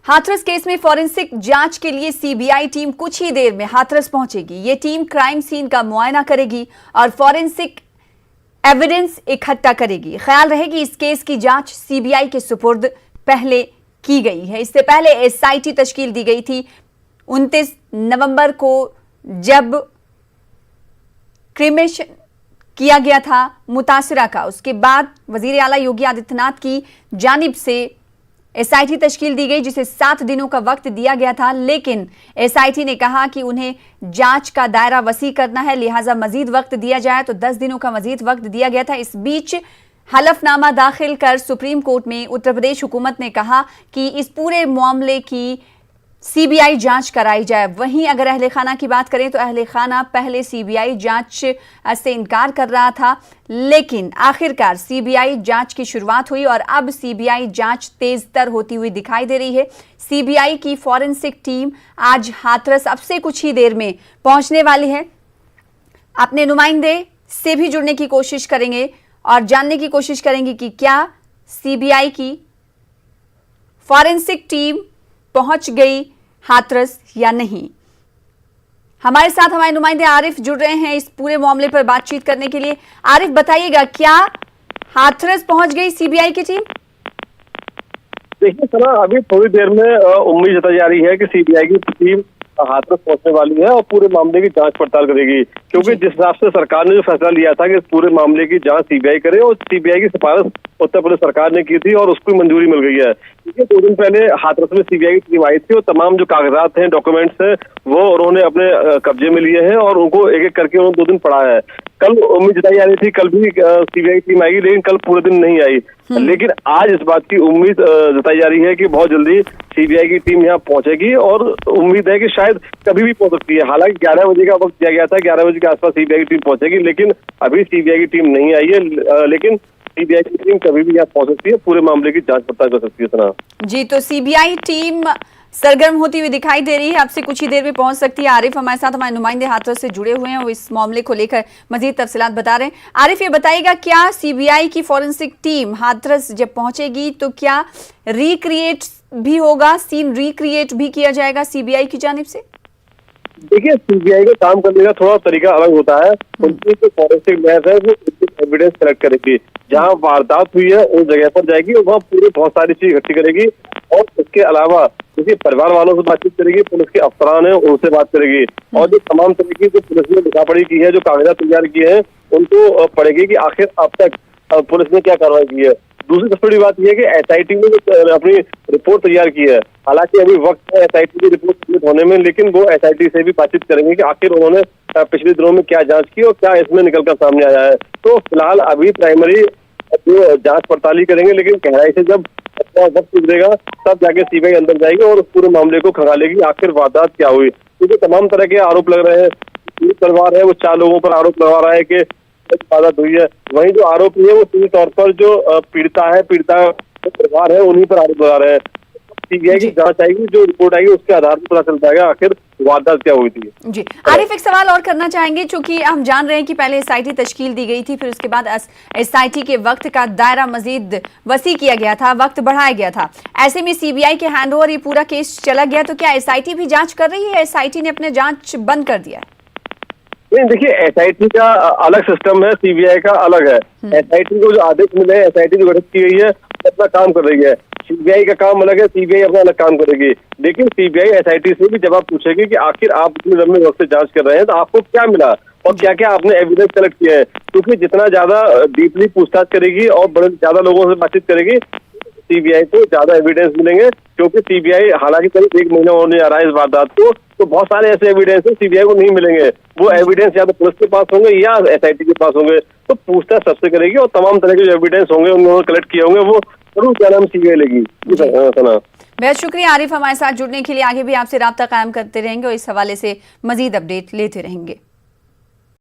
Hathras case में forensic जांच के लिए सीबीआई टीम कुछ ही देर में हाथरस पहुंचेगी। ये टीम क्राइम सीन का मुआयना करेगी और फॉरेंसिक एविडेंस इकट्ठा करेगी। ख्याल रहे कि इस केस की जांच सीबीआई के सुपुर्द पहले की गई है। इससे पहले एसआईटी तश्कील दी गई थी 29 नवंबर को, जब क्रिमेशन किया गया था मुतासिरा का। उसके बाद वजीर आला योगी आदित्यनाथ की जानिब से एसआईटी तश्कील दी गई, जिसे 7 दिनों का वक्त दिया गया था, लेकिन एसआईटी ने कहा कि उन्हें जांच का दायरा वसी करना है, लिहाजा मजीद वक्त दिया जाए, तो 10 दिनों का मजीद वक्त दिया गया था। इस बीच हलफनामा दाखिल कर सुप्रीम कोर्ट में उत्तर प्रदेश हुकूमत ने कहा कि इस पूरे मामले की सीबीआई जांच कराई जाए। वहीं अगर अहले खाना की बात करें तो अहले खाना पहले सीबीआई जांच से इनकार कर रहा था, लेकिन आखिरकार सीबीआई जांच की शुरुआत हुई और अब सीबीआई जांच तेज तर होती हुई दिखाई दे रही है। सीबीआई की फॉरेंसिक टीम आज हाथरस अब से कुछ ही देर में पहुंचने वाली है। अपने नुमाइंदे से भी जुड़ने की कोशिश करेंगे और जानने की कोशिश करेंगे कि क्या सीबीआई की फॉरेंसिक टीम पहुंच गई हाथरस या नहीं। हमारे साथ हमारे नुमाइंदे आरिफ जुड़ रहे हैं इस पूरे मामले पर बातचीत करने के लिए। आरिफ, बताइएगा, क्या हाथरस पहुंच गई सीबीआई की टीम? देखिए सना, अभी थोड़ी देर में उम्मीद जताई जा रही है कि सीबीआई की टीम हाथरस पहुंचने वाली है और पूरे मामले की जांच पड़ताल करेगी, क्योंकि जिस हिसाब से सरकार ने जो फैसला लिया था कि इस पूरे मामले की जांच सीबीआई करे, और सीबीआई की सिफारिश उत्तर प्रदेश सरकार ने की थी और उसको मंजूरी मिल गई है। 2 दिन पहले हाथरस में सीबीआई की टीम आई थी और तमाम जो कागजात हैं, डॉक्यूमेंट्स हैं, वो उन्होंने अपने कब्जे में लिए हैं और उनको एक एक करके उन्होंने 2 दिन पढ़ा है। कल उम्मीद जताई जा रही थी कल भी सीबीआई टीम आएगी, लेकिन कल पूरे दिन नहीं आई। लेकिन आज इस बात की उम्मीद जताई जा रही है कि बहुत जल्दी सीबीआई की टीम यहाँ पहुंचेगी और उम्मीद है कि शायद कभी भी पहुंच सकती है। हालांकि 11 बजे का वक्त दिया गया था, 11 बजे के आसपास सीबीआई की टीम पहुंचेगी, लेकिन अभी सीबीआई की टीम नहीं आई है। लेकिन सीबीआई की टीम कभी भी यहाँ पहुंच सकती है, पूरे मामले की जांच पड़ताल कर सकती है। सना जी, तो सीबीआई टीम सरगर्म होती हुई दिखाई दे रही है, अब से कुछ ही देर में पहुंच सकती है। आरिफ हमारे साथ, हमारे नुमाइंदे हाथरस से जुड़े हुए हैं, वो इस मामले को लेकर मजीद तफसीलात बता रहे हैं। आरिफ, ये बताइएगा, क्या सीबीआई की फॉरेंसिक टीम हाथरस जब पहुंचेगी तो क्या रिक्रिएट भी होगा, सीन रिक्रिएट भी किया जाएगा सीबीआई की जानिब से? देखिए, सीबीआई का काम करने का थोड़ा तरीका अलग होता है। उनकी जो फॉरेंसिक लैब है वो एविडेंस कलेक्ट करेगी, जहाँ वारदात हुई है उस जगह पर जाएगी और वहाँ पूरी बहुत सारी चीज इकट्ठी करेगी, और इसके अलावा किसी परिवार वालों से बातचीत करेगी, पुलिस के अफसरान है उनसे बात करेगी, और जो तमाम तरह की जो पुलिस ने लिखा पढ़ी की है, जो कागजात तैयार किए हैं, उनको पढ़ेगी कि आखिर अब तक पुलिस ने क्या कार्रवाई की है। दूसरी सबसे बड़ी बात यह है कि एसआईटी ने जो अपनी रिपोर्ट तैयार की है, हालांकि अभी वक्त है एसआईटी की रिपोर्ट सबमिट होने में, लेकिन वो एसआईटी से भी बातचीत करेंगे कि आखिर उन्होंने पिछले दिनों में क्या जांच की और क्या इसमें निकलकर सामने आया है। तो फिलहाल अभी प्राइमरी जो जांच पड़ताल करेंगे, लेकिन गहराई से जब वक्त गुजरेगा तब जाके सीबीआई अंदर जाएगी और उस पूरे मामले को खंगालेगी, आखिर वारदात क्या हुई। क्योंकि तमाम तरह के आरोप लग रहे हैं। परिवार है वो 4 लोगों पर आरोप लगा रहा है कि वारदात हुई है। वहीं जो आरोपी है वो सीधे तौर पर जो पीड़िता परिवार है उन्हीं पर आरोप लगा रहे हैं। सीबीआई की जांच आएगी, जो रिपोर्ट आएगी उसके आधार पर पता चल जाएगा आखिर वारदात क्या हुई थी। जी आरिफ, एक सवाल और करना चाहेंगे, चूंकि हम जान रहे हैं कि पहले एसआईटी तश्कील दी गई थी, फिर उसके बाद एसआईटी के वक्त का दायरा मजीद वसी किया गया था, वक्त बढ़ाया गया था। ऐसे में सीबीआई के हैंडओवर ये पूरा केस चला गया, तो क्या एसआईटी भी जांच कर रही है? एसआईटी ने अपने जांच बंद कर दिया है? नहीं, देखिए, एसआईटी का अलग सिस्टम है, सीबीआई का अलग है। एसआईटी को जो आदेश मिले हैं, एसआईटी जो गठित की गई है अपना काम कर रही है। सीबीआई का काम अलग है, सीबीआई अपना अलग काम करेगी। लेकिन सीबीआई एसआईटी से भी जवाब पूछेगी कि आखिर आप इतने लंबे वक्त से जांच कर रहे हैं तो आपको क्या मिला और क्या क्या आपने एविडेंस कलेक्ट किया है। क्योंकि जितना ज्यादा डीपली पूछताछ करेगी और बड़े ज्यादा लोगों से बातचीत करेगी, सीबीआई को ज्यादा एविडेंस मिलेंगे। क्योंकि सीबीआई हालांकि करीब 1 महीना होने जा रहा है इस वारदात को, तो बहुत सारे ऐसे एविडेंस सीबीआई को नहीं मिलेंगे। वो एविडेंस या तो पुलिस के पास होंगे या एसआईटी के पास होंगे। तो पूछताछ सबसे करेगी और तमाम तरह के जो एविडेंस होंगे उन्होंने कलेक्ट किए होंगे वो जरूर क्या नाम सीबीआई लेगी। बहुत शुक्रिया आरिफ, हमारे साथ जुड़ने के लिए। आगे भी आपसे राब्ता कायम करते रहेंगे और इस हवाले से मजीद अपडेट लेते रहेंगे।